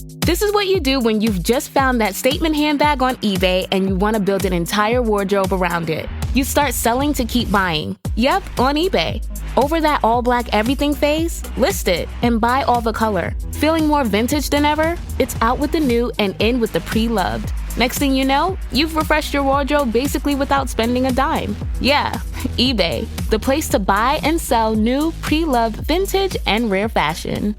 This is what you do when you've just found that statement handbag on eBay and you want to build an entire wardrobe around it. You start selling to keep buying. Yep, on eBay. Over that all-black everything phase? List it and buy all the color. Feeling more vintage than ever? It's out with the new and in with the pre-loved. Next thing you know, you've refreshed your wardrobe basically without spending a dime. Yeah, eBay, the place to buy and sell new, pre-loved, vintage, and rare fashion.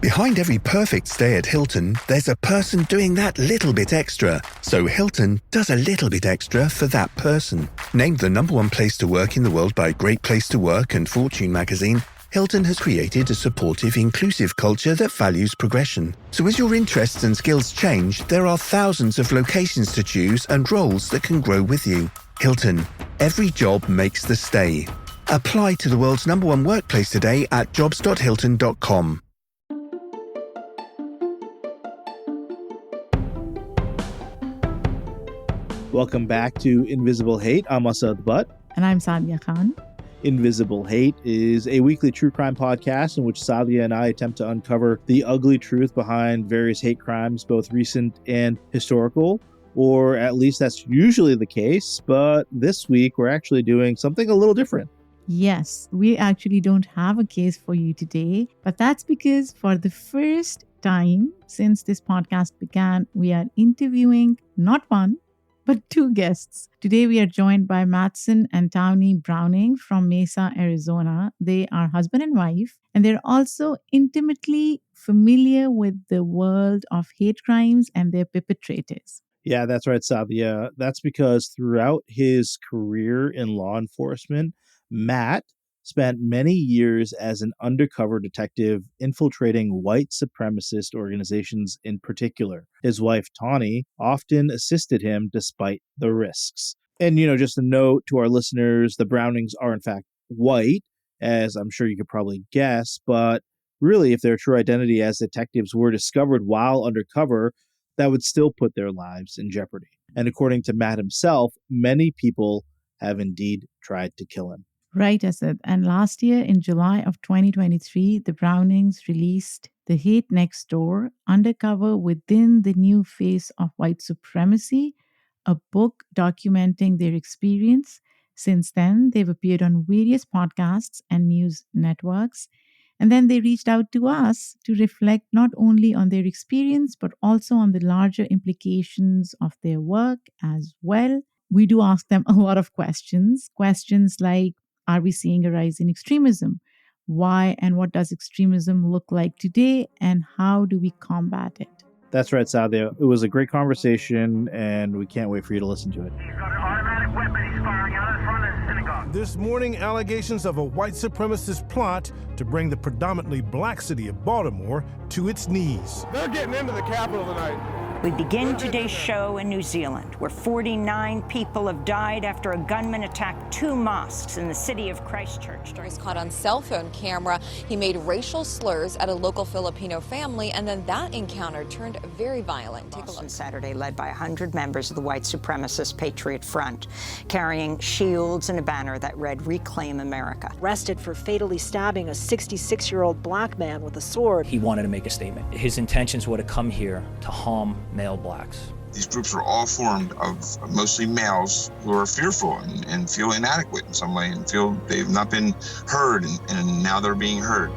Behind every perfect stay at Hilton, there's a person doing that little bit extra. So Hilton does a little bit extra for that person. Named the #1 place to work in the world by Great Place to Work and Fortune magazine, Hilton has created a supportive, inclusive culture that values progression. So as your interests and skills change, there are thousands of locations to choose and roles that can grow with you. Hilton, every job makes the stay. Apply to the world's #1 workplace today at jobs.hilton.com. Welcome back to Invisible Hate. I'm Asad Butt. And I'm Saadia Khan. Invisible Hate is a weekly true crime podcast in which Saadia and I attempt to uncover the ugly truth behind various hate crimes, both recent and historical, or at least that's usually the case. But this week, we're actually doing something a little different. Yes, we actually don't have a case for you today, but that's because for the first time since this podcast began, we are interviewing not one, but two guests. Today we are joined by Matson and Tawni Browning from Mesa, Arizona. They are husband and wife, and they're also intimately familiar with the world of hate crimes and their perpetrators. Yeah, that's right, Saadia. That's because throughout his career in law enforcement, Matt spent many years as an undercover detective infiltrating white supremacist organizations in particular. His wife, Tawni, often assisted him despite the risks. And, just a note to our listeners, the Brownings are in fact white, as I'm sure you could probably guess, but really, if their true identity as detectives were discovered while undercover, that would still put their lives in jeopardy. And according to Matt himself, many people have indeed tried to kill him. Right, Asad. And last year in July of 2023, the Brownings released The Hate Next Door, Undercover Within the New Face of White Supremacy, a book documenting their experience. Since then, they've appeared on various podcasts and news networks. And then they reached out to us to reflect not only on their experience, but also on the larger implications of their work as well. We do ask them a lot of questions like, are we seeing a rise in extremism? Why and what does extremism look like today? And how do we combat it? That's right, Saadia. It was a great conversation, and we can't wait for you to listen to it. He's got an automatic weapon. He's firing out in front of the synagogue. This morning, allegations of a white supremacist plot to bring the predominantly black city of Baltimore to its knees. They're getting into the Capitol tonight. We begin today's show in New Zealand, where 49 people have died after a gunman attacked 2 mosques in the city of Christchurch. He's caught on cell phone camera. He made racial slurs at a local Filipino family, and then that encounter turned very violent. Take a look. Saturday, led by 100 members of the white supremacist Patriot Front, carrying shields and a banner that read, "Reclaim America." Arrested for fatally stabbing a 66-year-old black man with a sword. He wanted to make a statement. His intentions were to come here to harm male blacks. These groups are all formed of mostly males who are fearful and feel inadequate in some way and feel they've not been heard, and now they're being heard.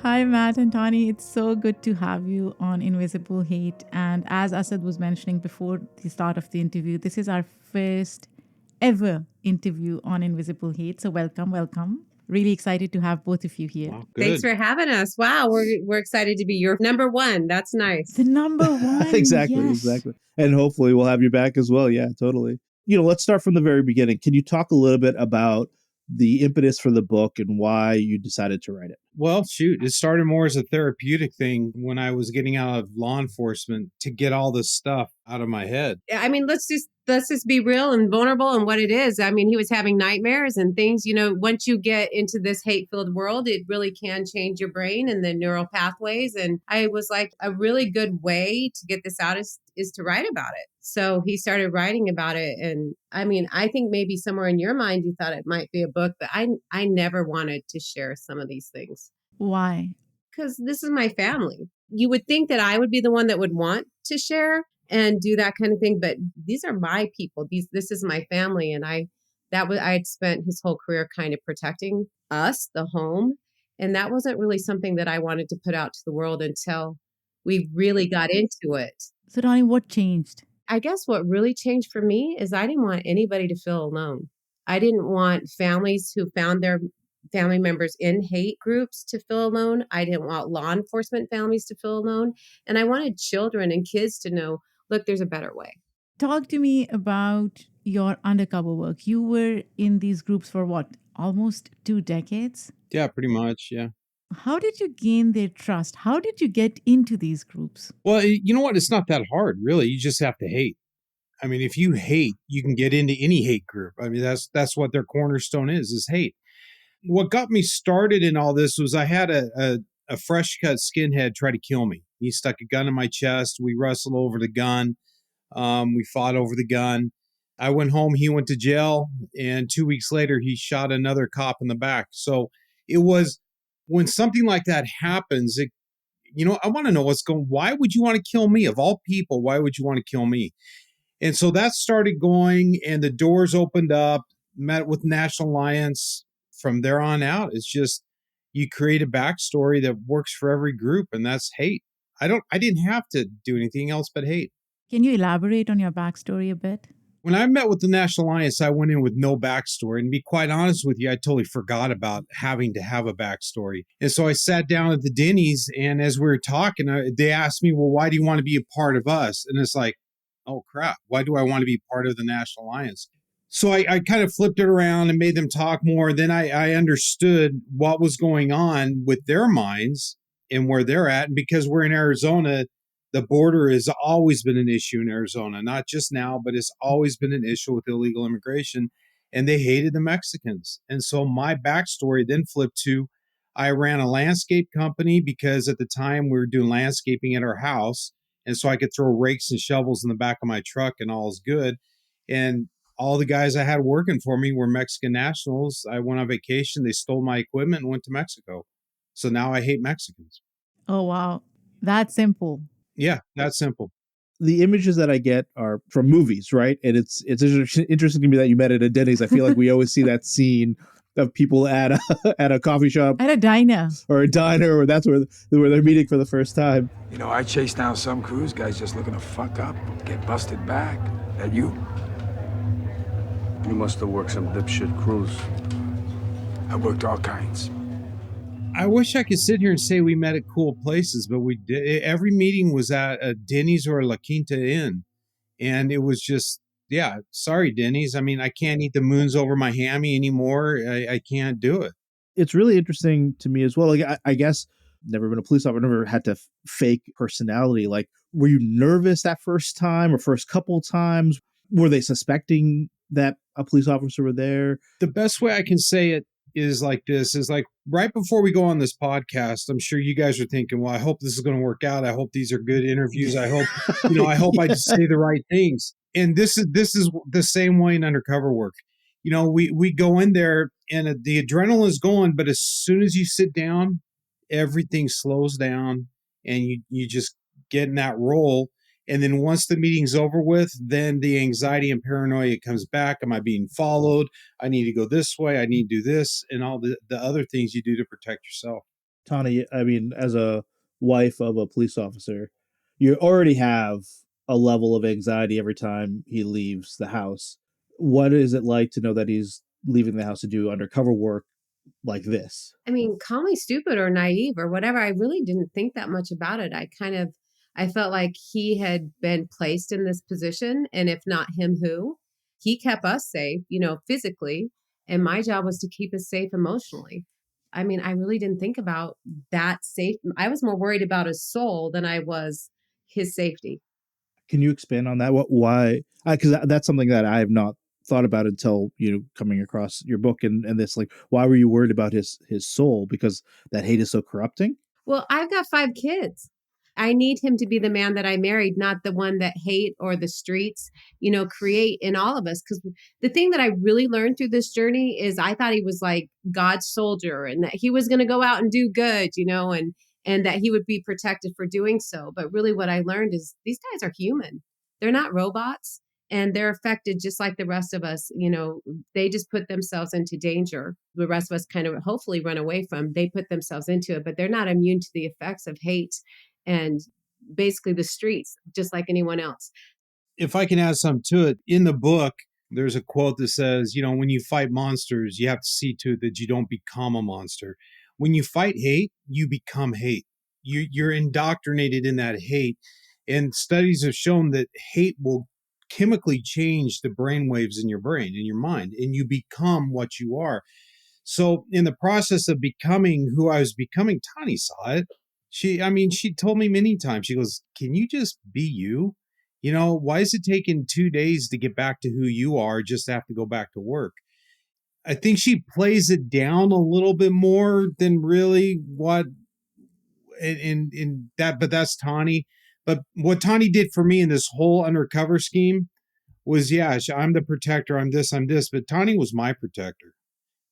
Hi, Matt and Tawni. It's so good to have you on Invisible Hate. And as Asad was mentioning before the start of the interview, this is our first ever interview on Invisible Hate. So welcome. Really excited to have both of you here. Oh, thanks for having us. Wow, we're excited to be your number one. That's nice. The number one. Exactly. And hopefully we'll have you back as well. Yeah, totally. Let's start from the very beginning. Can you talk a little bit about the impetus for the book and why you decided to write it? Well, shoot, it started more as a therapeutic thing when I was getting out of law enforcement to get all this stuff out of my head. I mean, let's just be real and vulnerable and what it is. I mean, he was having nightmares and things, once you get into this hate-filled world, it really can change your brain and the neural pathways. And I was like, a really good way to get this out is to write about it. So he started writing about it. And I mean, I think maybe somewhere in your mind, you thought it might be a book, but I never wanted to share some of these things. Why? Because this is my family. You would think that I would be the one that would want to share and do that kind of thing, but these are my people. This is my family, and I had spent his whole career kind of protecting us, the home, and that wasn't really something that I wanted to put out to the world until we really got into it. So, Tawni, what changed? I guess what really changed for me is I didn't want anybody to feel alone. I didn't want families who found their family members in hate groups to feel alone. I didn't want law enforcement families to feel alone. And I wanted children and kids to know, look, there's a better way. Talk to me about your undercover work. You were in these groups for what, almost 2 decades? Yeah, pretty much. Yeah. How did you gain their trust? How did you get into these groups? Well, you know what? It's not that hard, really. You just have to hate. I mean, if you hate, you can get into any hate group. I mean, that's what their cornerstone is hate. What got me started in all this was I had a fresh cut skinhead try to kill me. He stuck a gun in my chest. We wrestled over the gun. We fought over the gun. I went home. He went to jail. And 2 weeks later, he shot another cop in the back. So it was when something like that happens, I want to know why would you want to kill me? Of all people, why would you want to kill me? And so that started going and the doors opened up, met with National Alliance. From there on out, it's just you create a backstory that works for every group, and that's hate. I didn't have to do anything else but hate. Can you elaborate on your backstory a bit? When I met with the National Alliance, I went in with no backstory. And to be quite honest with you, I totally forgot about having to have a backstory. And so I sat down at the Denny's, and as we were talking, they asked me, well, why do you want to be a part of us? And it's like, oh, crap, why do I want to be part of the National Alliance? So I kind of flipped it around and made them talk more. Then I understood what was going on with their minds and where they're at. And because we're in Arizona, the border has always been an issue in Arizona, not just now, but it's always been an issue with illegal immigration. And they hated the Mexicans. And so my backstory then flipped to I ran a landscape company because at the time we were doing landscaping at our house. And so I could throw rakes and shovels in the back of my truck and all is good. And all the guys I had working for me were Mexican nationals. I went on vacation. They stole my equipment and went to Mexico. So now I hate Mexicans. Oh, wow. That's simple. Yeah, that's simple. The images that I get are from movies, right? And it's interesting to me that you met at a Denny's. I feel like we always see that scene of people at a coffee shop. At a diner. Or a diner, or that's where they're meeting for the first time. I chased down some cruise guys just looking to fuck up, get busted back. That you? You must have worked some dipshit cruise. I worked all kinds. I wish I could sit here and say we met at cool places, but we did. Every meeting was at a Denny's or a La Quinta Inn. And it was just, yeah, sorry, Denny's. I mean, I can't eat the moons over my hammy anymore. I can't do it. It's really interesting to me as well. Like, I guess never been a police officer, never had to fake personality. Like, were you nervous that first time or first couple times? Were they suspecting that a police officer were there? The best way I can say it is like this, is like right before we go on this podcast, I'm sure you guys are thinking, well, I hope this is going to work out. I hope these are good interviews. I hope, I hope I just say the right things. And this is the same way in undercover work. We go in there and the adrenaline is going, but as soon as you sit down, everything slows down and you just get in that role. And then once the meeting's over with, then the anxiety and paranoia comes back. Am I being followed? I need to go this way. I need to do this, and all the other things you do to protect yourself. Tawni, I mean, as a wife of a police officer, you already have a level of anxiety every time he leaves the house. What is it like to know that he's leaving the house to do undercover work like this? I mean, call me stupid or naive or whatever. I really didn't think that much about it. I felt like he had been placed in this position, and if not him, who? He kept us safe, physically, and my job was to keep us safe emotionally. I mean, I really didn't think about that safe. I was more worried about his soul than I was his safety. Can you expand on that? Why? Because that's something that I have not thought about until coming across your book and this. Like, why were you worried about his soul? Because that hate is so corrupting. Well, I've got 5 kids. I need him to be the man that I married, not the one that hate or the streets, create in all of us. Because the thing that I really learned through this journey is I thought he was like God's soldier and that he was going to go out and do good, and that he would be protected for doing so. But really, what I learned is these guys are human. They're not robots, and they're affected just like the rest of us. They just put themselves into danger. The rest of us kind of hopefully run away from. They put themselves into it, but they're not immune to the effects of hate and basically the streets, just like anyone else. If I can add something to it, in the book, there's a quote that says, when you fight monsters, you have to see to it that you don't become a monster. When you fight hate, you become hate. You're indoctrinated in that hate. And studies have shown that hate will chemically change the brain waves in your brain, in your mind, and you become what you are. So in the process of becoming who I was becoming, Tawni saw it. She told me many times, she goes, can you just be you? Why is it taking 2 days to get back to who you are, just have to go back to work? I think she plays it down a little bit more than really what in that, but that's Tawni. But what Tawni did for me in this whole undercover scheme was, I'm the protector, I'm this, but Tawni was my protector.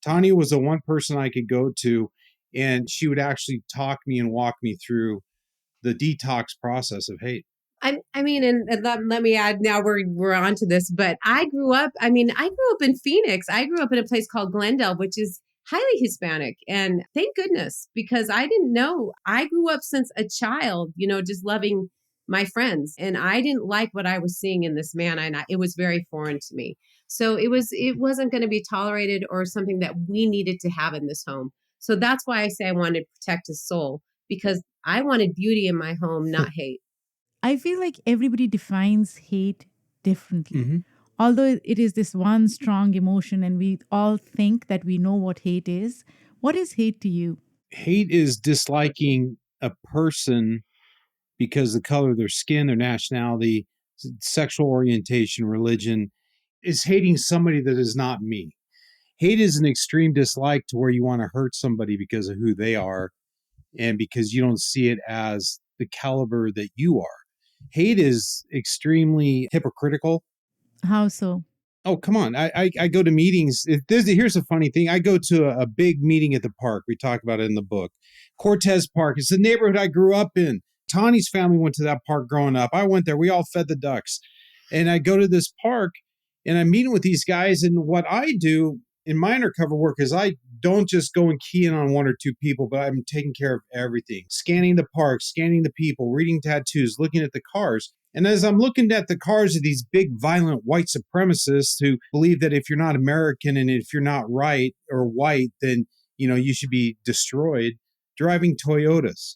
Tawni was the one person I could go to, and she would actually talk me and walk me through the detox process of hate. And let me add, now we're on to this, but I grew up in Phoenix. I grew up in a place called Glendale, which is highly Hispanic. And thank goodness, because I didn't know. I grew up since a child, just loving my friends. And I didn't like what I was seeing in this man. And it was very foreign to me. So it wasn't going to be tolerated or something that we needed to have in this home. So that's why I say I wanted to protect his soul, because I wanted beauty in my home, not hate. I feel like everybody defines hate differently. Mm-hmm. Although it is this one strong emotion and we all think that we know what hate is, what is hate to you? Hate is disliking a person because the color of their skin, their nationality, sexual orientation, religion, is hating somebody that is not me. Hate is an extreme dislike to where you want to hurt somebody because of who they are and because you don't see it as the caliber that you are. Hate is extremely hypocritical. How so? Oh, come on. I go to meetings. Here's a funny thing. I go to a big meeting at the park. We talk about it in the book. Cortez Park. It's the neighborhood I grew up in. Tawni's family went to that park growing up. I went there. We all fed the ducks. And I go to this park and I'm meeting with these guys. And what I do in my undercover work is I don't just go and key in on 1 or 2 people, but I'm taking care of everything. Scanning the park, scanning the people, reading tattoos, looking at the cars. And as I'm looking at the cars of these big, violent white supremacists who believe that if you're not American and if you're not right or white, then, you should be destroyed, driving Toyotas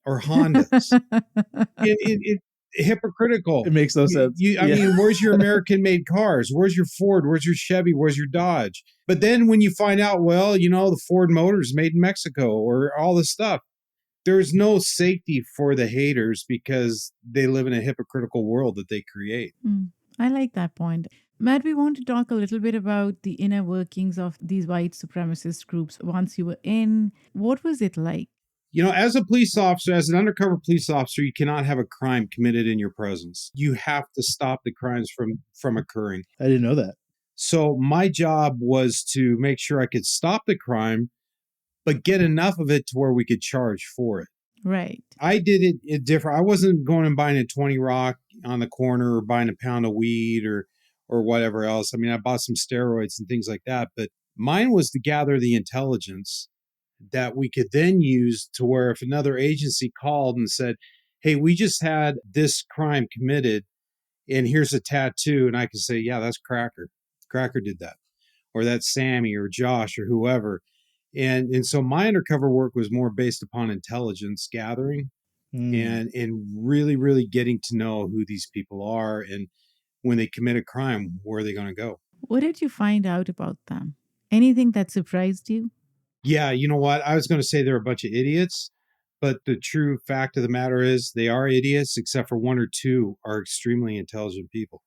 or Hondas. It hypocritical. It makes no sense. I mean, where's your American-made cars? Where's your Ford? Where's your Chevy? Where's your Dodge? But then when you find out, well, the Ford motor's made in Mexico or all this stuff, there's no safety for the haters because they live in a hypocritical world that they create. I like that point. Matt, we want to talk a little bit about the inner workings of these white supremacist groups once you were in. What was it like? As a police officer, as an undercover police officer, you cannot have a crime committed in your presence. You have to stop the crimes from occurring. I didn't know that. So my job was to make sure I could stop the crime, but get enough of it to where we could charge for it. Right. I did it different. I wasn't going and buying a 20 rock on the corner or buying a pound of weed or whatever else. I mean, I bought some steroids and things like that, but mine was to gather the intelligence that we could then use to where if another agency called and said, hey, we just had this crime committed and here's a tattoo. And I could say, yeah, that's Cracker. Cracker did that. Or that's Sammy or Josh or whoever. And so my undercover work was more based upon intelligence gathering and really, really getting to know who these people are. And when they commit a crime, where are they going to go? What did you find out about them? Anything that surprised you? Yeah, you know what? I was going to say they're a bunch of idiots, But the true fact of the matter is they are idiots, except for one or two are extremely intelligent people.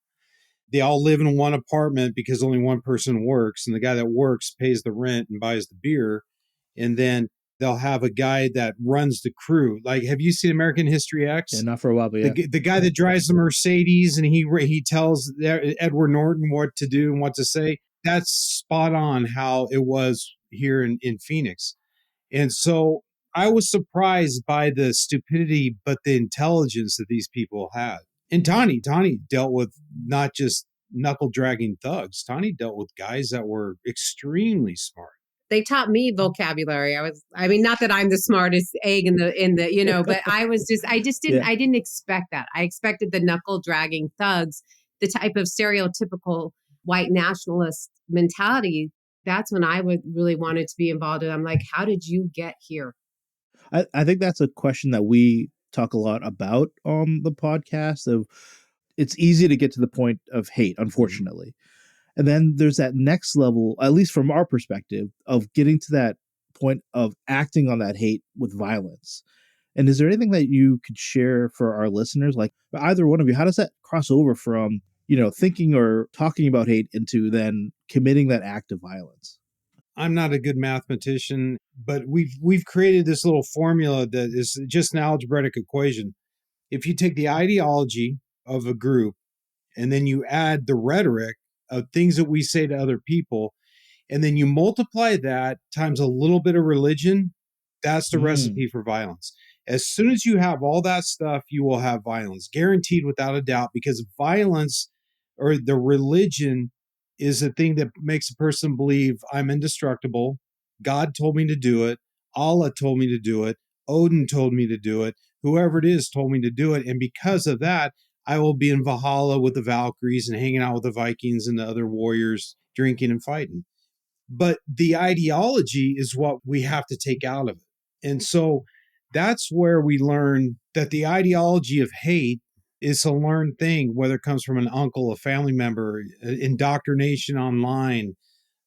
They all live in one apartment because only one person works, and the guy that works pays the rent and buys the beer. And then they'll have a guy that runs the crew. Like, have you seen American History X? Yeah, not for a while, but yeah. The guy that drives the Mercedes and he tells Edward Norton what to do and what to say. That's spot on how it was here in Phoenix. And so I was surprised by the stupidity, but the intelligence that these people had. And Tawni dealt with not just knuckle dragging thugs. Tawni dealt with guys that were extremely smart. They taught me vocabulary. I mean, not that I'm the smartest egg in the, but I didn't expect that. I expected the knuckle dragging thugs, the type of stereotypical white nationalist mentality. That's when I would really wanted to be involved. And I'm like, how did you get here? I think that's a question that we talk a lot about on the podcast. Of it's easy to get to the point of hate, unfortunately. And then there's that next level, at least from our perspective, of getting to that point of acting on that hate with violence. And is there anything that you could share for our listeners? Like either one of you, how does that cross over from, thinking or talking about hate into then committing that act of violence? I'm not a good mathematician, but we've created this little formula that is just an algebraic equation. If you take the ideology of a group and then you add the rhetoric of things that we say to other people, and then you multiply that times a little bit of religion, that's the recipe for violence. As soon as you have all that stuff, you will have violence, guaranteed without a doubt, because violence or the religion is the thing that makes a person believe I'm indestructible. God told me to do it. Allah told me to do it. Odin told me to do it. Whoever it is told me to do it. And because of that, I will be in Valhalla with the Valkyries and hanging out with the Vikings and the other warriors, drinking and fighting. But the ideology is what we have to take out of it. And so that's where we learn that the ideology of hate is a learned thing, whether it comes from an uncle, a family member, indoctrination online,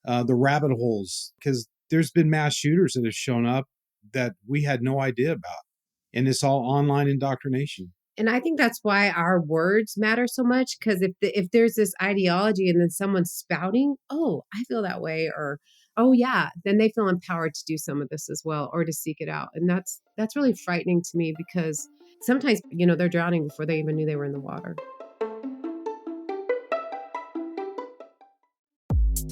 the rabbit holes, because there's been mass shooters that have shown up that we had no idea about. And it's all online indoctrination. And I think that's why our words matter so much, because if there's this ideology and then someone's spouting, oh, I feel that way, or oh yeah, then they feel empowered to do some of this as well, or to seek it out. And that's really frightening to me, because sometimes, they're drowning before they even knew they were in the water.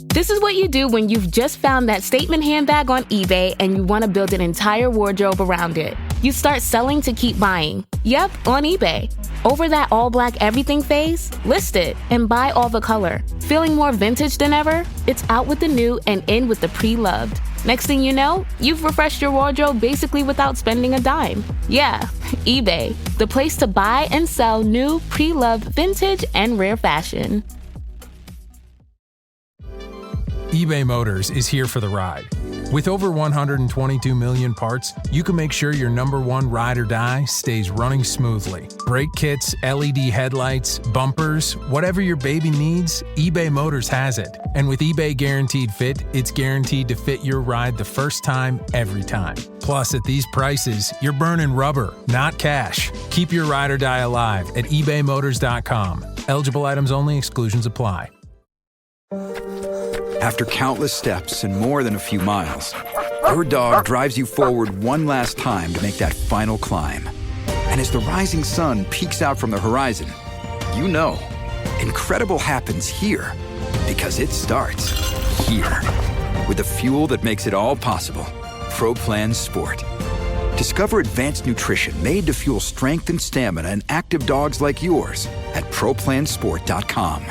This is what you do when you've just found that statement handbag on eBay and you want to build an entire wardrobe around it. You start selling to keep buying. Yep, on eBay. Over that all-black everything phase? List it and buy all the color. Feeling more vintage than ever? It's out with the new and in with the pre-loved. Next thing you know, you've refreshed your wardrobe basically without spending a dime. Yeah, eBay, the place to buy and sell new, pre-loved, vintage, and rare fashion. eBay Motors is here for the ride. With over 122 million parts, you can make sure your number one ride or die stays running smoothly. Brake kits, LED headlights, bumpers, whatever your baby needs, eBay Motors has it. And with eBay Guaranteed Fit, it's guaranteed to fit your ride the first time, every time. Plus, at these prices, you're burning rubber, not cash. Keep your ride or die alive at ebaymotors.com. Eligible items only, exclusions apply. After countless steps and more than a few miles, your dog drives you forward one last time to make that final climb. And as the rising sun peeks out from the horizon, you know, incredible happens here, because it starts here. With the fuel that makes it all possible, Pro Plan Sport. Discover advanced nutrition made to fuel strength and stamina in active dogs like yours at ProPlansport.com.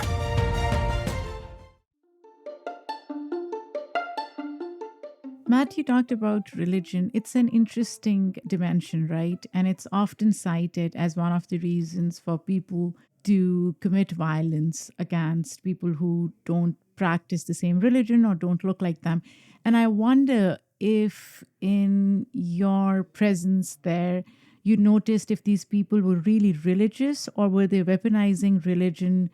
Matt, you talked about religion. It's an interesting dimension, right? And it's often cited as one of the reasons for people to commit violence against people who don't practice the same religion or don't look like them. And I wonder if in your presence there, you noticed if these people were really religious, or were they weaponizing religion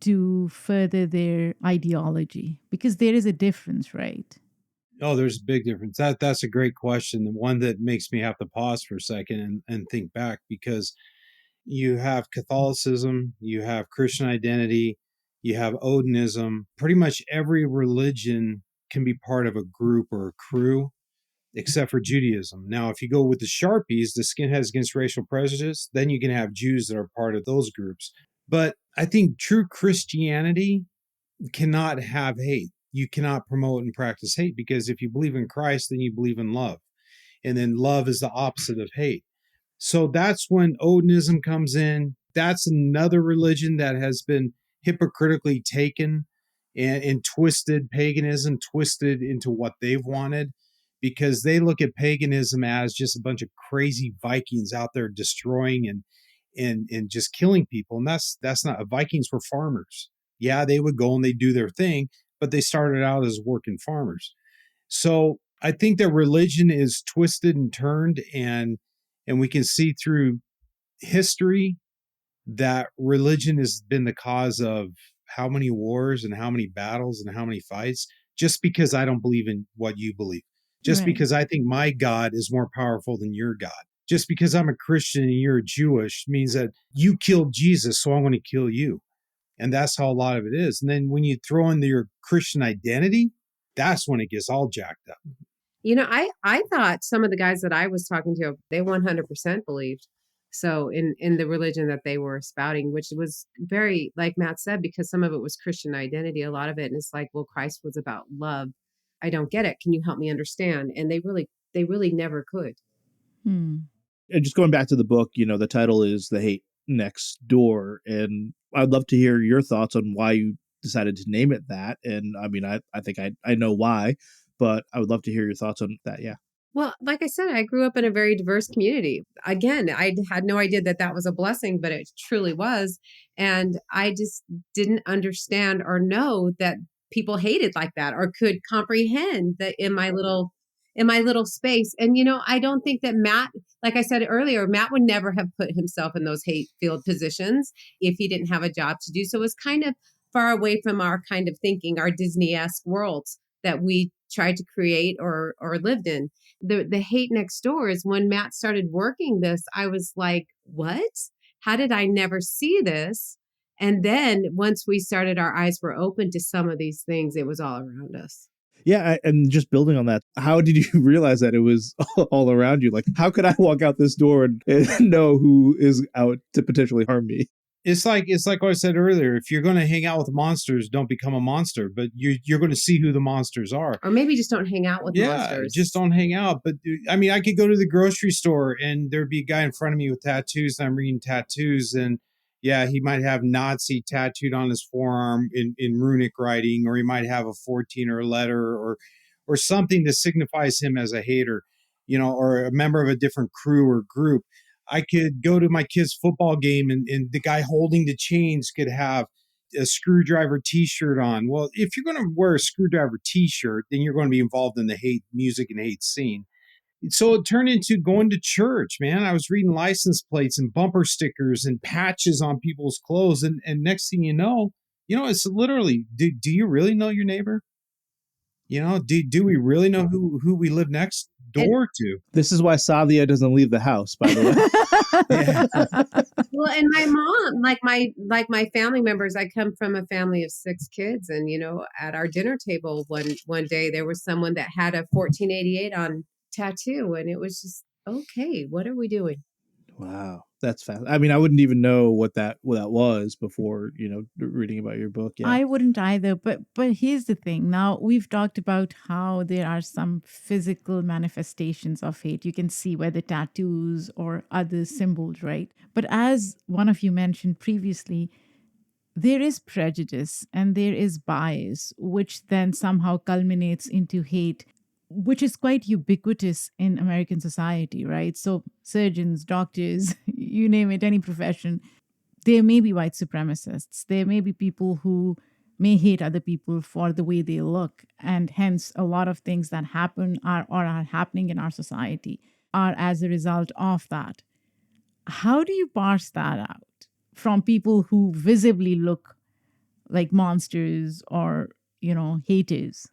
to further their ideology? Because there is a difference, right? Oh, there's a big difference. That's a great question. The one that makes me have to pause for a second and think back, because you have Catholicism, you have Christian identity, you have Odinism. Pretty much every religion can be part of a group or a crew, except for Judaism. Now, if you go with the Sharpies, the skinheads against racial prejudice, then you can have Jews that are part of those groups. But I think true Christianity cannot have hate. You cannot promote and practice hate, because if you believe in Christ, then you believe in love. And then love is the opposite of hate. So that's when Odinism comes in. That's another religion that has been hypocritically taken and twisted, paganism twisted into what they've wanted, because they look at paganism as just a bunch of crazy Vikings out there destroying and just killing people. And that's not. Vikings were farmers. Yeah, they would go and they do their thing, but they started out as working farmers. So I think that religion is twisted and turned, and we can see through history that religion has been the cause of how many wars and how many battles and how many fights, just because I don't believe in what you believe, just Right. because I think my God is more powerful than your God, just because I'm a Christian and you're Jewish means that you killed Jesus, so I'm going to kill you. And that's how a lot of it is. And then when you throw in your Christian identity, that's when it gets all jacked up. You know, I thought some of the guys that I was talking to, they 100% believed. So in the religion that they were spouting, which was very, like Matt said, because some of it was Christian identity, a lot of it. And it's like, well, Christ was about love. I don't get it. Can you help me understand? And they really never could. And just going back to the book, the title is The Hate Next Door. And I'd love to hear your thoughts on why you decided to name it that. And I mean, I think I know why, but I would love to hear your thoughts on that. Yeah. Well, like I said, I grew up in a very diverse community. Again, I had no idea that that was a blessing, but it truly was. And I just didn't understand or know that people hated like that or could comprehend that in my little space. And I don't think that Matt, like I said earlier, Matt would never have put himself in those hate-filled positions if he didn't have a job to do. So it was kind of far away from our kind of thinking, our Disney-esque worlds that we tried to create or lived in. The hate next door is when Matt started working this, I was like, what? How did I never see this? And then once we started, our eyes were open to some of these things, it was all around us. Yeah. And just building on that, how did you realize that it was all around you? Like, how could I walk out this door and know who is out to potentially harm me? It's like what I said earlier. If you're going to hang out with monsters, don't become a monster. But you're going to see who the monsters are. Or maybe just don't hang out with monsters. Just don't hang out. But I mean, I could go to the grocery store and there'd be a guy in front of me with tattoos. And I'm reading tattoos, and yeah, he might have Nazi tattooed on his forearm in runic writing, or he might have a 14 or a letter or something that signifies him as a hater, or a member of a different crew or group. I could go to my kid's football game and the guy holding the chains could have a screwdriver t-shirt on. Well, if you're going to wear a screwdriver t-shirt, then you're going to be involved in the hate music and hate scene. So it turned into going to church, man. I was reading license plates and bumper stickers and patches on people's clothes. And next thing you know, it's literally, do you really know your neighbor? Do we really know who we live next door to? This is why Saadia doesn't leave the house, by the way. Well, and my mom, like my family members, I come from a family of 6 kids, and at our dinner table one day there was someone that had a 1488 on tattoo, and it was just, okay, what are we doing? Wow, that's fast. I mean, I wouldn't even know what that was before, reading about your book. Yeah. I wouldn't either, but here's the thing. Now, we've talked about how there are some physical manifestations of hate. You can see whether tattoos or other symbols, right? But as one of you mentioned previously, there is prejudice and there is bias, which then somehow culminates into hate, which is quite ubiquitous in American society, right? So surgeons, doctors, you name it, any profession, there may be white supremacists. There may be people who may hate other people for the way they look. And hence, a lot of things that happen are happening in our society are as a result of that. How do you parse that out from people who visibly look like monsters or, haters?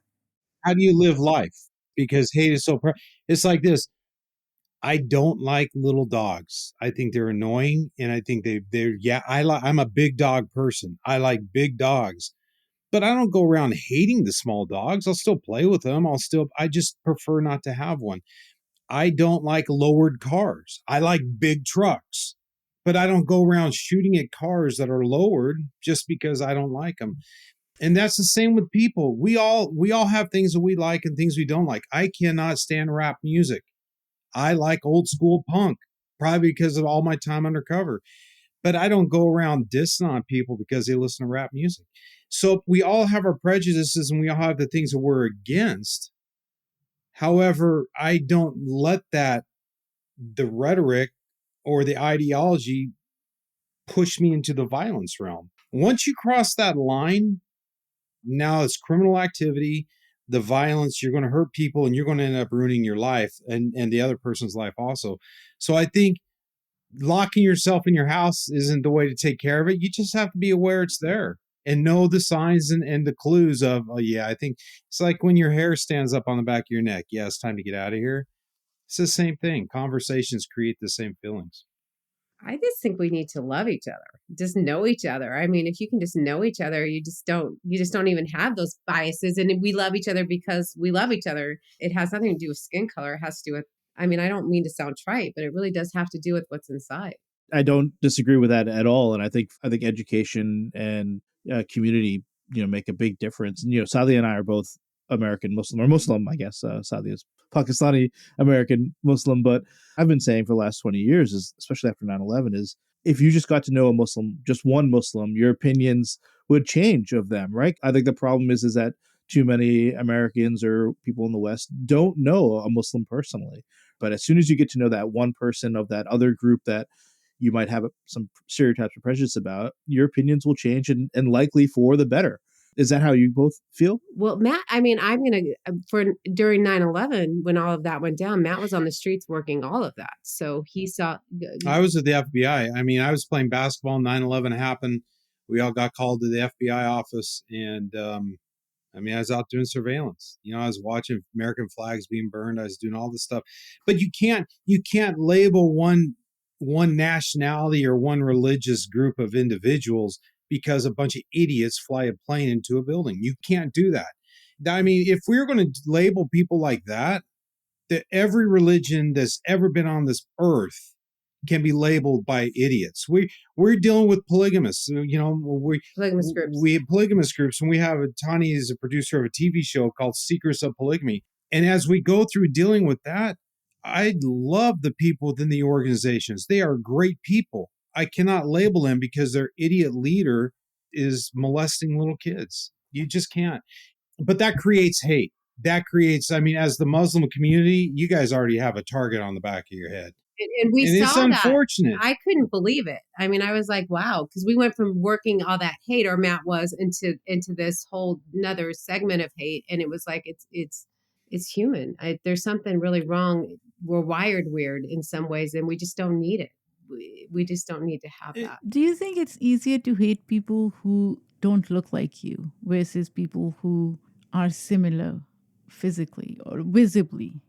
How do you live life? because hate is so. It's like this. I don't like little dogs. I think they're annoying, and I think they're yeah. I'm a big dog person. I like big dogs, but I don't go around hating the small dogs. I'll still play with them. I just prefer not to have one. I don't like lowered cars. I like big trucks, but I don't go around shooting at cars that are lowered just because I don't like them. And that's the same with people. We all have things that we like and things we don't like. I cannot stand rap music. I like old school punk, probably because of all my time undercover. But I don't go around dissing on people because they listen to rap music. So we all have our prejudices and we all have the things that we're against. However, I don't let the rhetoric or the ideology push me into the violence realm. Once you cross that line, now it's criminal activity, the violence, you're going to hurt people and you're going to end up ruining your life and the other person's life also. So I think locking yourself in your house isn't the way to take care of it. You just have to be aware it's there and know the signs and the clues of, oh yeah, I think it's like when your hair stands up on the back of your neck. Yeah, it's time to get out of here. It's the same thing. Conversations create the same feelings. I just think we need to love each other, just know each other. I mean, if you can just know each other, you just don't even have those biases. And we love each other because we love each other. It has nothing to do with skin color. It has to do with, I mean, I don't mean to sound trite, but it really does have to do with what's inside. I don't disagree with that at all, and I think education and community, make a big difference. And Saadia and I are both American Muslim, or Muslim, I guess. Saadia is Pakistani American Muslim, but I've been saying for the last 20 years, especially after 9/11, is if you just got to know a Muslim, just one Muslim, your opinions would change of them, right? I think the problem is that too many Americans or people in the West don't know a Muslim personally. But as soon as you get to know that one person of that other group that you might have some stereotypes or prejudice about, your opinions will change and likely for the better. Is that how you both feel? Well, Matt, I mean, I'm going to, during 9/11, when all of that went down, Matt was on the streets working all of that. So he saw. I was at the FBI. I mean, I was playing basketball. 9/11 happened. We all got called to the FBI office. And I mean, I was out doing surveillance. I was watching American flags being burned. I was doing all this stuff. But you can't label one nationality or one religious group of individuals because a bunch of idiots fly a plane into a building. You can't do that. I mean, if we're going to label people like that every religion that's ever been on this earth can be labeled by idiots. We're dealing with polygamists. Polygamous groups. We have polygamous groups, and we have Tawni is a producer of a TV show called Secrets of Polygamy. And as we go through dealing with that, I love the people within the organizations. They are great people. I cannot label them because their idiot leader is molesting little kids. You just can't. But that creates hate. That creates, I mean, as the Muslim community, you guys already have a target on the back of your head. And we saw it's unfortunate. That. I couldn't believe it. I mean, I was like, wow, because we went from working all that hate, or Matt was, into this whole another segment of hate. And it was like, it's human. There's something really wrong. We're wired weird in some ways, and we just don't need it. We just don't need to have that. Do you think it's easier to hate people who don't look like you versus people who are similar physically or visibly?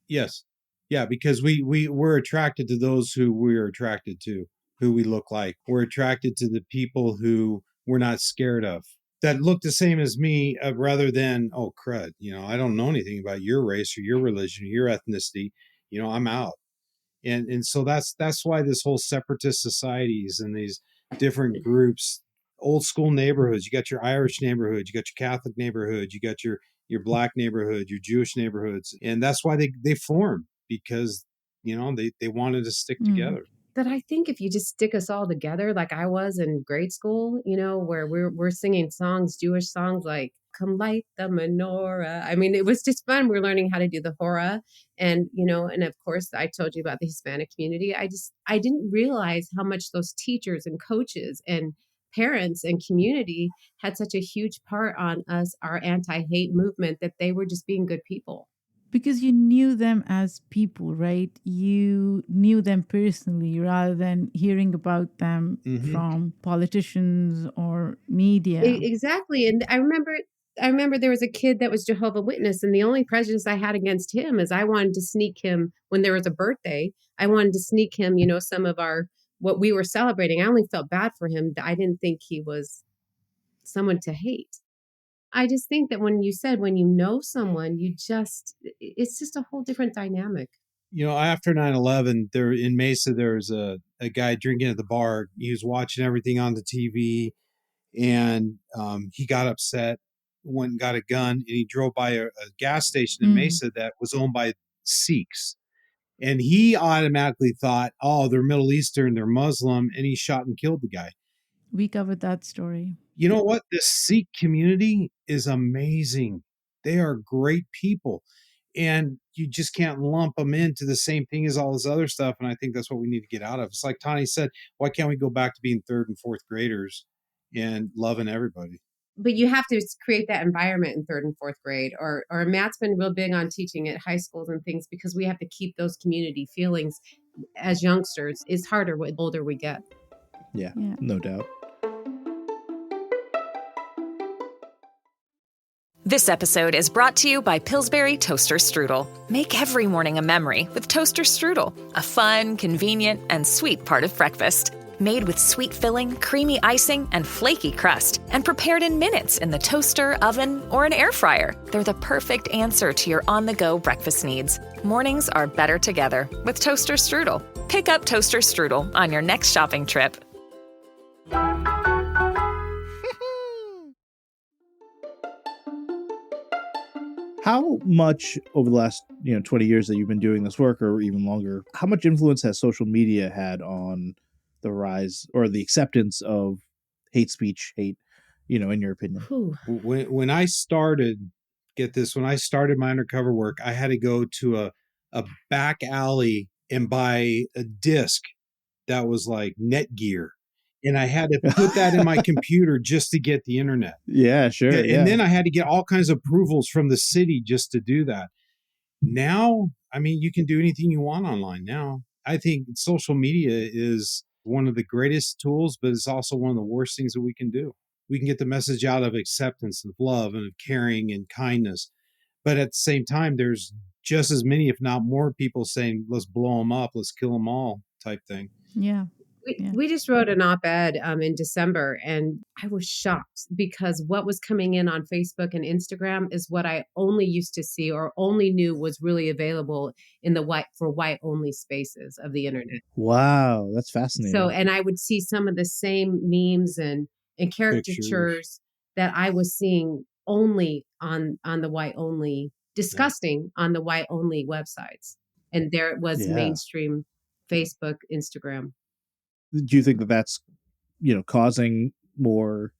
Yes. Yeah, because we're attracted to those who we're attracted to, who we look like. We're attracted to the people who we're not scared of, that look the same as me, rather than, oh, crud, I don't know anything about your race or your religion or your ethnicity. I'm out. And so that's why this whole separatist societies and these different groups, old school neighborhoods, you got your Irish neighborhood, you got your Catholic neighborhood, you got your black neighborhood, your Jewish neighborhoods. And that's why they formed, because, they wanted to stick together. But I think if you just stick us all together, like I was in grade school, where we're singing songs, Jewish songs like "Come Light the Menorah." I mean, it was just fun. We're learning how to do the hora, and and of course, I told you about the Hispanic community. I didn't realize how much those teachers and coaches and parents and community had such a huge part on us, our anti-hate movement, that they were just being good people. Because you knew them as people, right? You knew them personally rather than hearing about them from politicians or media. Exactly. And I remember I remember there was a kid that was Jehovah Witness, and the only prejudice I had against him is I wanted to sneak him when there was a birthday. I wanted to sneak him, some of what we were celebrating. I only felt bad for him. I didn't think he was someone to hate. I just think that when you know someone, it's just a whole different dynamic. After 9/11, there in Mesa, there was a guy drinking at the bar. He was watching everything on the TV, and he got upset, went and got a gun, and he drove by a gas station in Mesa that was owned by Sikhs. And he automatically thought, oh, they're Middle Eastern, they're Muslim, and he shot and killed the guy. We covered that story. You know what? The Sikh community is amazing. They are great people. And you just can't lump them into the same thing as all this other stuff. And I think that's what we need to get out of. It's like Tawni said, why can't we go back to being third and fourth graders and loving everybody? But you have to create that environment in third and fourth grade, or Matt's been real big on teaching at high schools and things, because we have to keep those community feelings as youngsters. It's harder the older we get. Yeah, no doubt. This episode is brought to you by Pillsbury Toaster Strudel. Make every morning a memory with Toaster Strudel, a fun, convenient, and sweet part of breakfast. Made with sweet filling, creamy icing, and flaky crust, and prepared in minutes in the toaster, oven, or an air fryer. They're the perfect answer to your on-the-go breakfast needs. Mornings are better together with Toaster Strudel. Pick up Toaster Strudel on your next shopping trip. How much over the last 20 years that you've been doing this work, or even longer, how much influence has social media had on the rise or the acceptance of hate speech, in your opinion? When I started, when I started my undercover work, I had to go to a back alley and buy a disc that was like Netgear. And I had to put that in my computer just to get the internet. Yeah, sure. And then I had to get all kinds of approvals from the city just to do that. Now, I mean, you can do anything you want online now. I think social media is one of the greatest tools, but it's also one of the worst things that we can do. We can get the message out of acceptance, of love, and of caring and kindness. But at the same time, there's just as many, if not more, people saying, let's blow them up, let's kill them all type thing. Yeah. We just wrote an op-ed in December, and I was shocked because what was coming in on Facebook and Instagram is what I only used to see or only knew was really available in the white only spaces of the internet. Wow, that's fascinating. So, and I would see some of the same memes and caricatures that I was seeing only on the white only, disgusting on the white only websites. And there it was, mainstream Facebook, Instagram. Do you think that that's, causing more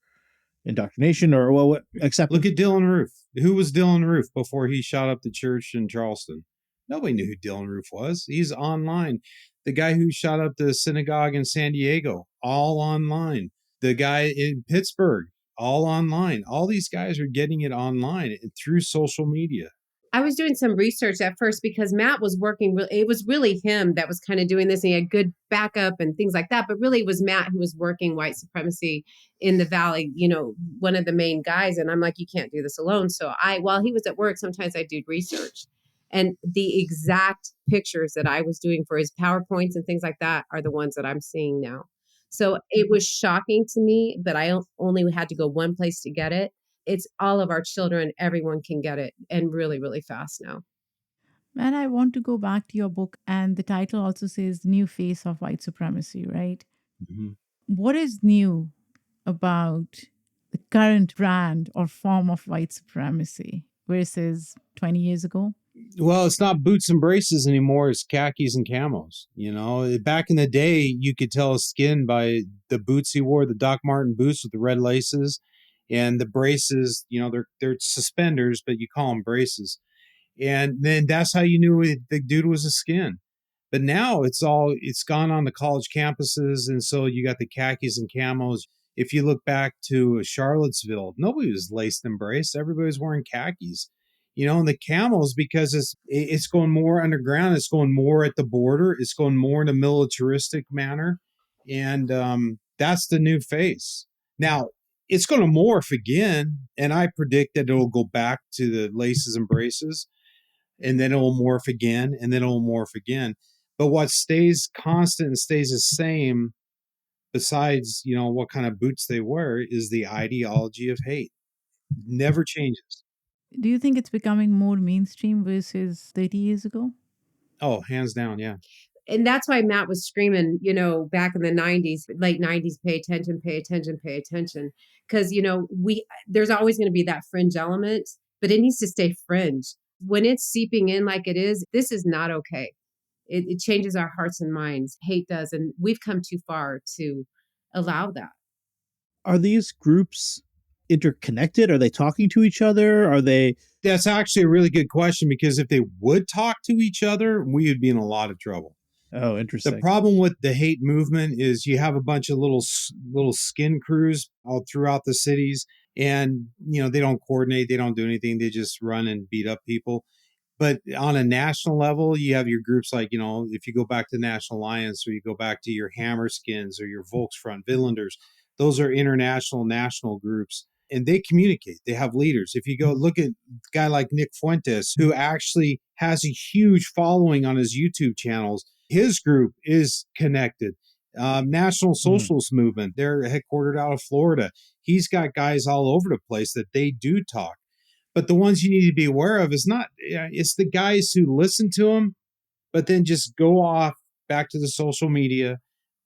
indoctrination or what? Look at Dylan Roof. Who was Dylan Roof before he shot up the church in Charleston? Nobody knew who Dylan Roof was. He's online. The guy who shot up the synagogue in San Diego, all online. The guy in Pittsburgh, all online. All these guys are getting it online through social media. I was doing some research at first because Matt was working. It was really him that was kind of doing this. And he had good backup and things like that. But really it was Matt who was working white supremacy in the Valley, one of the main guys. And I'm like, you can't do this alone. So while he was at work, sometimes I did research. And the exact pictures that I was doing for his PowerPoints and things like that are the ones that I'm seeing now. So it was shocking to me, but I only had to go one place to get it. It's all of our children. Everyone can get it, and really, really fast now. And I want to go back to your book, and the title also says New Face of White Supremacy, right? Mm-hmm. What is new about the current brand or form of white supremacy versus 20 years ago? Well, it's not boots and braces anymore. It's khakis and camos. Back in the day, you could tell a skin by the boots he wore, the Doc Marten boots with the red laces. And the braces, they're suspenders, but you call them braces. And then that's how you knew the dude was a skin. But now it's gone on the college campuses. And so you got the khakis and camos. If you look back to Charlottesville, nobody was laced and braced. Everybody was wearing khakis, and the camos, because it's going more underground. It's going more at the border. It's going more in a militaristic manner. And that's the new face. Now, It's going to morph again. And I predict that it'll go back to the laces and braces, and then it will morph again, and then it will morph again. But what stays constant and stays the same, besides, what kind of boots they wear, is the ideology of hate. Never changes. Do you think it's becoming more mainstream versus 30 years ago? Oh, hands down, yeah. And that's why Matt was screaming, back in the 90s, late 90s, pay attention, pay attention, pay attention. Because, there's always going to be that fringe element, but it needs to stay fringe. When it's seeping in like it is, this is not okay. It changes our hearts and minds. Hate does. And we've come too far to allow that. Are these groups interconnected? Are they talking to each other? Are they? That's actually a really good question, because if they would talk to each other, we would be in a lot of trouble. Oh, interesting. The problem with the hate movement is you have a bunch of little skin crews all throughout the cities, and they don't coordinate, they don't do anything, they just run and beat up people. But on a national level, you have your groups like, if you go back to National Alliance, or you go back to your Hammerskins or your Volksfront, Vinlanders, those are international, national groups, and they communicate. They have leaders. If you go look at a guy like Nick Fuentes, who actually has a huge following on his YouTube channels, his group is connected. National Socialist Movement, they're headquartered out of Florida. He's got guys all over the place that they do talk. But the ones you need to be aware of it's the guys who listen to him, but then just go off back to the social media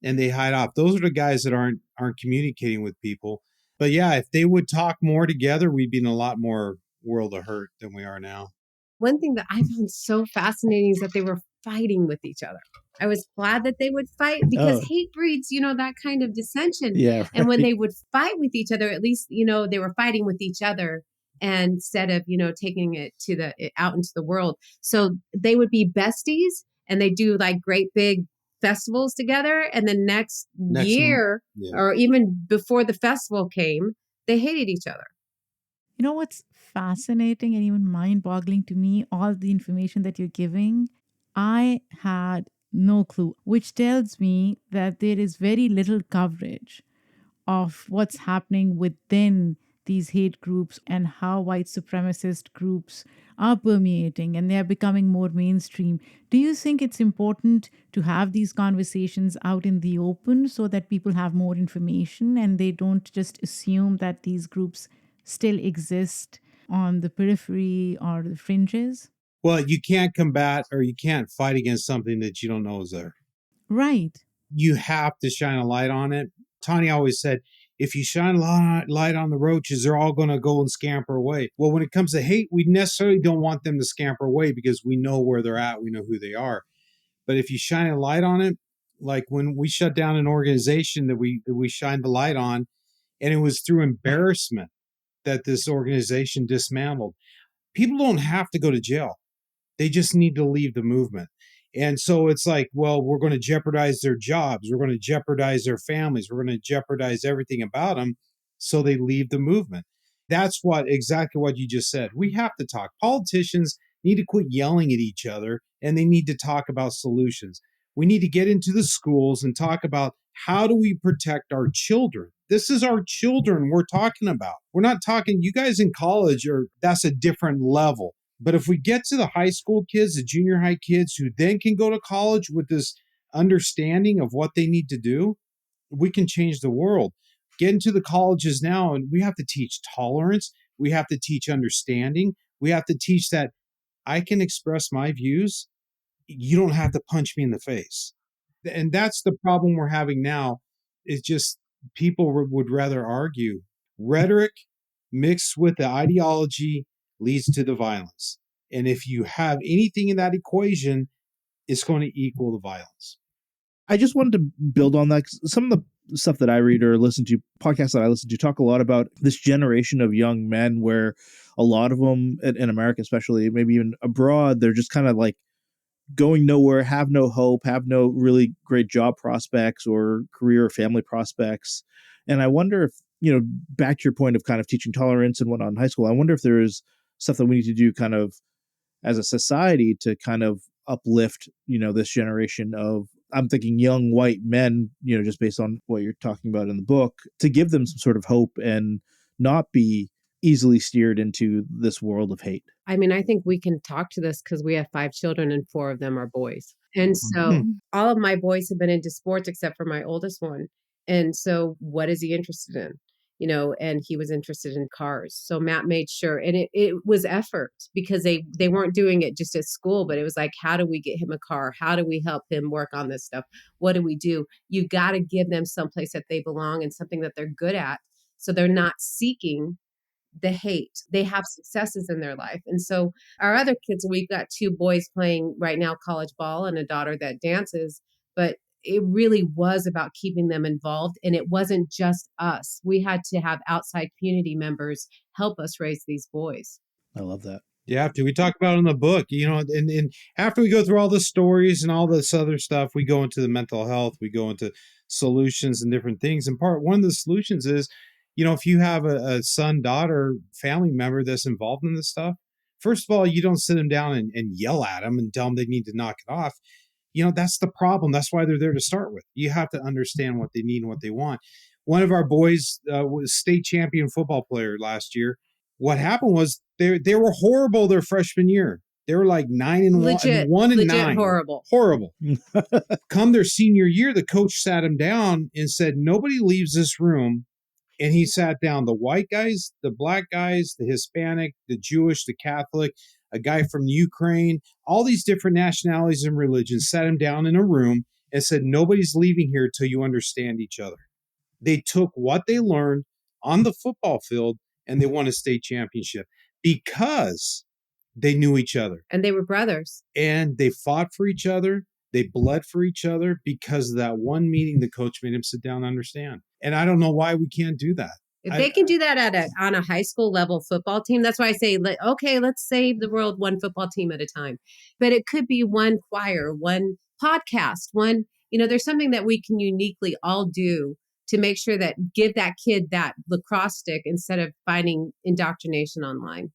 and they hide off. Those are the guys that aren't communicating with people. But yeah, if they would talk more together, we'd be in a lot more world of hurt than we are now. One thing that I found so fascinating is that they were fighting with each other. I was glad that they would fight, because hate breeds, that kind of dissension. Yeah, right. And when they would fight with each other, at least, they were fighting with each other, and instead of, taking it out into the world. So they would be besties, and they do like great big festivals together. And the next year, or even before the festival came, they hated each other. You know what's fascinating and even mind-boggling to me? All the information that you're giving, I had no clue, which tells me that there is very little coverage of what's happening within these hate groups and how white supremacist groups are permeating and they're becoming more mainstream. Do you think it's important to have these conversations out in the open so that people have more information and they don't just assume that these groups still exist on the periphery or the fringes? Well, you can't combat or you can't fight against something that you don't know is there. Right. You have to shine a light on it. Tawni always said, if you shine a light on the roaches, they're all going to go and scamper away. Well, when it comes to hate, we necessarily don't want them to scamper away because we know where they're at. We know who they are. But if you shine a light on it, like when we shut down an organization that we shined the light on, and it was through embarrassment that this organization dismantled. People don't have to go to jail. They just need to leave the movement. And so it's like, well, we're going to jeopardize their jobs. We're going to jeopardize their families. We're going to jeopardize everything about them. So they leave the movement. That's exactly what you just said. We have to talk. Politicians need to quit yelling at each other, and they need to talk about solutions. We need to get into the schools and talk about how do we protect our children. This is our children we're talking about. We're not talking, you guys in college, that's a different level. But if we get to the high school kids, the junior high kids who then can go to college with this understanding of what they need to do, we can change the world. Get into the colleges now, and we have to teach tolerance. We have to teach understanding. We have to teach that I can express my views. You don't have to punch me in the face. And that's the problem we're having now, is just people would rather argue. Rhetoric mixed with the ideology leads to the violence. And if you have anything in that equation, it's going to equal the violence. I just wanted to build on that. Some of the stuff that I read or listen to, podcasts that I listen to, talk a lot about this generation of young men where a lot of them in America, especially, maybe even abroad, they're just kind of like going nowhere, have no hope, have no really great job prospects or career or family prospects. And I wonder if, back to your point of kind of teaching tolerance and whatnot in high school, I wonder if there is stuff that we need to do kind of as a society to kind of uplift, this generation of I'm thinking young white men, just based on what you're talking about in the book, to give them some sort of hope and not be easily steered into this world of hate. I mean, I think we can talk to this because we have 5 children and 4 of them are boys. And so all of my boys have been into sports except for my oldest one. And so what is he interested in? And he was interested in cars. So Matt made sure, and it was effort because they weren't doing it just at school, but it was like, how do we get him a car? How do we help him work on this stuff? What do we do? You've got to give them someplace that they belong and something that they're good at. So they're not seeking the hate. They have successes in their life. And so our other kids, we've got 2 boys playing right now college ball and a daughter that dances, but it really was about keeping them involved. And it wasn't just us. We had to have outside community members help us raise these boys. I love that. You have to. We talk about it in the book, and after we go through all the stories and all this other stuff, we go into the mental health, we go into solutions and different things. And one of the solutions is, if you have a son, daughter, family member that's involved in this stuff, first of all, you don't sit them down and yell at them and tell them they need to knock it off. That's the problem. That's why they're there to start with. You have to understand what they need and what they want. One of our boys was state champion football player last year. What happened was they were horrible their freshman year. They were like 9-1, 1-9. Horrible. Come their senior year, the coach sat him down and said, nobody leaves this room. And he sat down the white guys, the black guys, the Hispanic, the Jewish, the Catholic, a guy from Ukraine, all these different nationalities and religions, sat him down in a room and said, nobody's leaving here till you understand each other. They took what they learned on the football field and they won a state championship because they knew each other. And they were brothers. And they fought for each other. They bled for each other because of that one meeting the coach made him sit down and understand. And I don't know why we can't do that. If they can do that on a high school level football team, that's why I say, okay, let's save the world one football team at a time. But it could be one choir, one podcast, there's something that we can uniquely all do to make sure that give that kid that lacrosse stick instead of finding indoctrination online.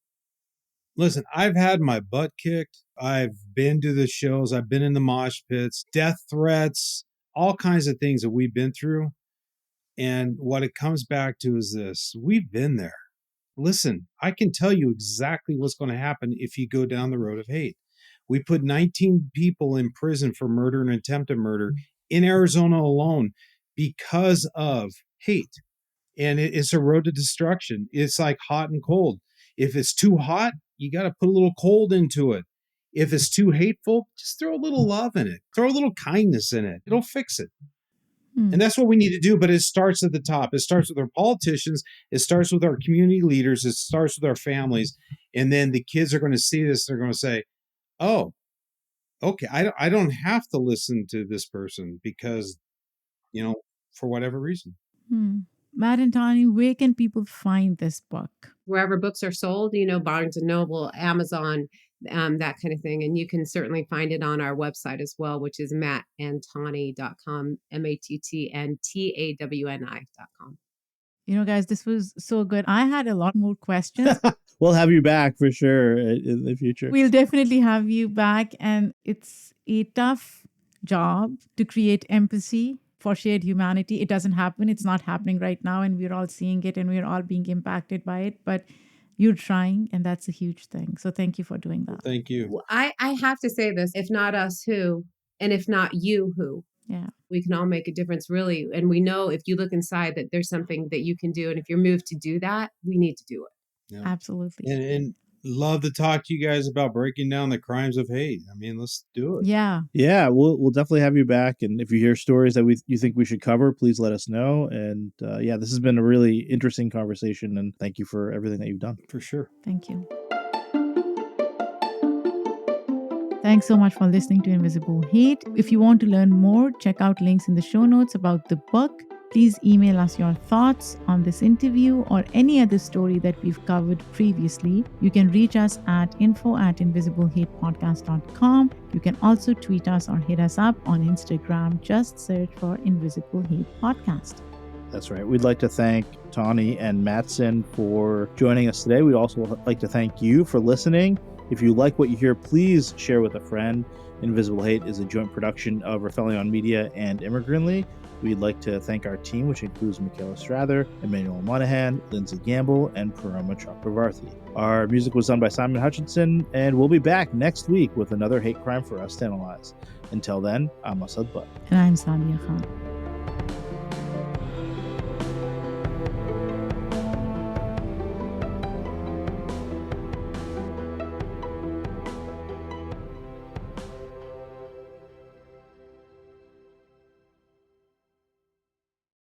Listen, I've had my butt kicked. I've been to the shows. I've been in the mosh pits, death threats, all kinds of things that we've been through. And what it comes back to is this. We've been there. Listen, I can tell you exactly what's going to happen if you go down the road of hate. We put 19 people in prison for murder and attempted murder in Arizona alone because of hate. And it's a road to destruction. It's like hot and cold. If it's too hot, you got to put a little cold into it. If it's too hateful, just throw a little love in it. Throw a little kindness in it. It'll fix it. And that's what we need to do. But it starts at the top. It starts with our politicians. It starts with our community leaders. It starts with our families. And then the kids are going to see this. They're going to say, oh, okay, I don't have to listen to this person because, for whatever reason. Matt and Tawni, where can people find this book? Wherever books are sold, Barnes & Noble, Amazon, that kind of thing. And you can certainly find it on our website as well, which is mattandtawni.com, MattandTawni.com. Guys, this was so good. I had a lot more questions. We'll have you back for sure in the future. We'll definitely have you back. And it's a tough job to create empathy for shared humanity. It doesn't happen. It's not happening right now. And we're all seeing it and we're all being impacted by it. But you're trying, and that's a huge thing. So thank you for doing that. Thank you. Well, I have to say this, if not us, who? And if not you, who? Yeah. We can all make a difference, really. And we know if you look inside that there's something that you can do. And if you're moved to do that, we need to do it. Yeah. Absolutely. And love to talk to you guys about breaking down the crimes of hate. I mean, let's do it. Yeah. Yeah, we'll definitely have you back. And if you hear stories that you think we should cover, please let us know. And this has been a really interesting conversation. And thank you for everything that you've done. For sure. Thank you. Thanks so much for listening to Invisible Hate. If you want to learn more, check out links in the show notes about the book. Please email us your thoughts on this interview or any other story that we've covered previously. You can reach us at info@invisiblehatepodcast.com. You can also tweet us or hit us up on Instagram. Just search for Invisible Hate Podcast. That's right. We'd like to thank Tawni and Matson for joining us today. We'd also like to thank you for listening. If you like what you hear, please share with a friend. Invisible Hate is a joint production of Rafaelion Media and Immigrantly. We'd like to thank our team, which includes Michaela Strather, Emmanuel Monahan, Lindsay Gamble, and Paroma Chakravarthi. Our music was done by Simon Hutchinson, and we'll be back next week with another hate crime for us to analyze. Until then, I'm Asad Butt. And I'm Saadia Khan.